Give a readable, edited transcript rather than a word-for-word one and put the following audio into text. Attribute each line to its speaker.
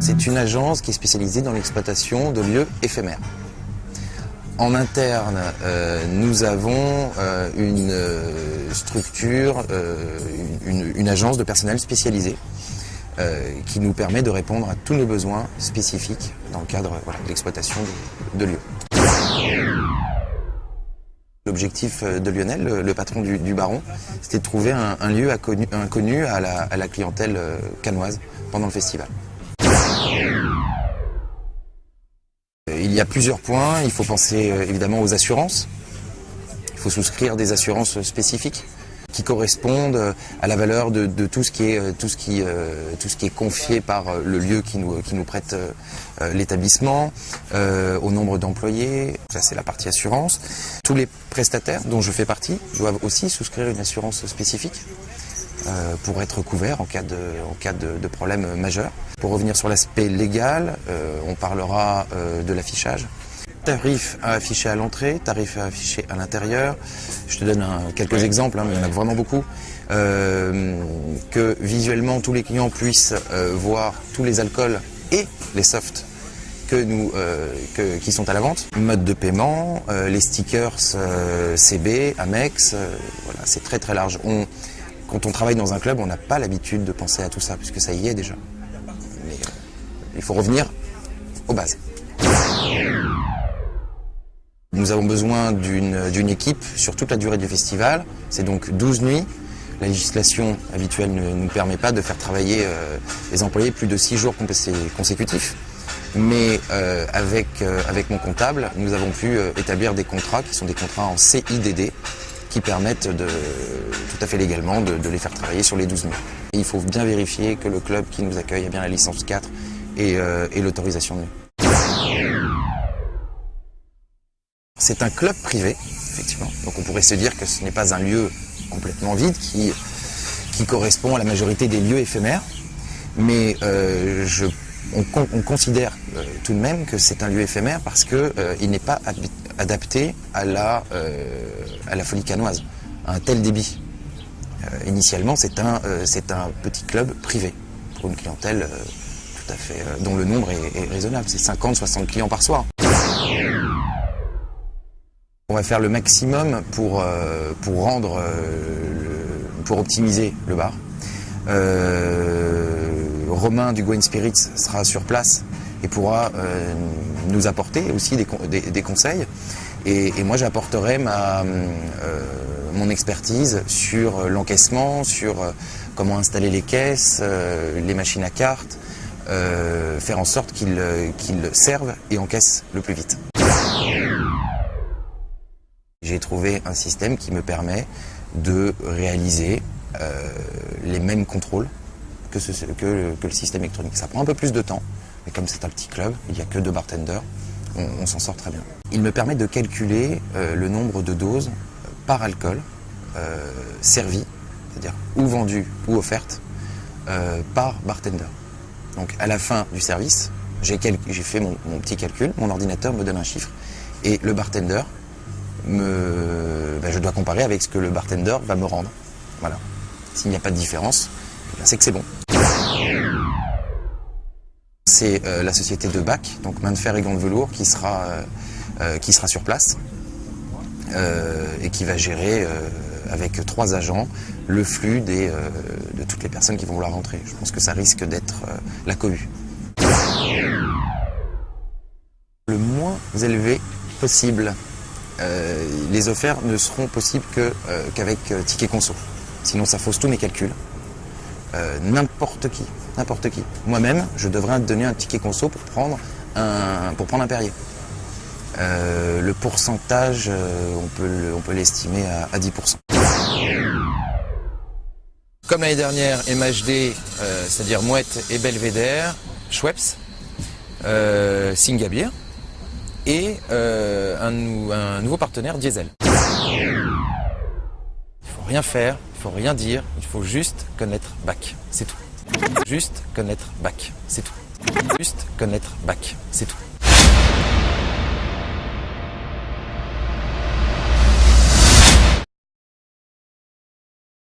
Speaker 1: C'est une agence qui est spécialisée dans l'exploitation de lieux éphémères. En interne, nous avons une structure, une agence de personnel spécialisé qui nous permet de répondre à tous nos besoins spécifiques dans le cadre de l'exploitation de lieux. L'objectif de Lionel, le patron du Baron, c'était de trouver un lieu inconnu à la clientèle cannoise pendant le festival. Il y a plusieurs points. Il faut penser évidemment aux assurances. Il faut souscrire des assurances spécifiques qui correspondent à la valeur de tout ce qui est confié par le lieu qui nous prête l'établissement, au nombre d'employés. Ça, c'est la partie assurance. Tous les prestataires dont je fais partie doivent aussi souscrire une assurance spécifique pour être couverts en cas de problème majeur. Pour revenir sur l'aspect légal, on parlera de l'affichage. Tarif à afficher à l'entrée, tarif à afficher à l'intérieur. Je te donne quelques exemples, mais il y en a vraiment beaucoup. Que visuellement tous les clients puissent voir tous les alcools et les softs qui sont à la vente. Mode de paiement, les stickers CB, Amex, voilà, c'est très très large. Quand on travaille dans un club, on n'a pas l'habitude de penser à tout ça, puisque ça y est déjà. Mais il faut revenir aux bases. Nous avons besoin d'une équipe sur toute la durée du festival. C'est donc 12 nuits. La législation habituelle ne nous permet pas de faire travailler les employés plus de 6 jours consécutifs. Mais avec mon comptable, nous avons pu établir des contrats qui sont des contrats en CIDD qui permettent tout à fait légalement de les faire travailler sur les 12 nuits. Et il faut bien vérifier que le club qui nous accueille a bien la licence 4 et l'autorisation de nuit. C'est un club privé, effectivement. Donc on pourrait se dire que ce n'est pas un lieu complètement vide qui correspond à la majorité des lieux éphémères. Mais on considère tout de même que c'est un lieu éphémère parce qu'il n'est pas adapté à la folie cannoise, à un tel débit. Initialement, c'est un petit club privé pour une clientèle tout à fait dont le nombre est raisonnable. C'est 50-60 clients par soir. On va faire le maximum pour optimiser le bar. Romain du Go Spirits sera sur place et pourra nous apporter aussi des conseils. Et moi, j'apporterai mon expertise sur l'encaissement, sur comment installer les caisses, les machines à cartes, faire en sorte qu'ils servent et encaissent le plus vite. J'ai trouvé un système qui me permet de réaliser les mêmes contrôles que le système électronique. Ça prend un peu plus de temps, mais comme c'est un petit club, il n'y a que 2 bartenders, on s'en sort très bien. Il me permet de calculer le nombre de doses par alcool servies, c'est-à-dire ou vendues ou offertes, par bartender. Donc à la fin du service, j'ai fait mon petit calcul, mon ordinateur me donne un chiffre, et le bartender, je dois comparer avec ce que le bartender va me rendre. Voilà. S'il n'y a pas de différence, c'est que c'est bon. C'est la société de Bac, donc main de fer et gants de velours, qui sera sur place et qui va gérer avec 3 agents le flux de toutes les personnes qui vont vouloir rentrer. Je pense que ça risque d'être la cohue. Le moins élevé possible. Les offerts ne seront possibles qu'avec ticket conso. Sinon, ça fausse tous mes calculs. N'importe qui. Moi-même, je devrais donner un ticket conso pour prendre un Perrier. Le pourcentage, on peut l'estimer à 10%. Comme l'année dernière, MHD, c'est-à-dire Mouette et Belvédère, Schweppes, Singabeer, et un nouveau partenaire, Diesel. Il ne faut rien faire, il ne faut rien dire, il faut juste connaître Bac, c'est tout. Juste connaître Bac, c'est tout. Juste connaître Bac, c'est tout.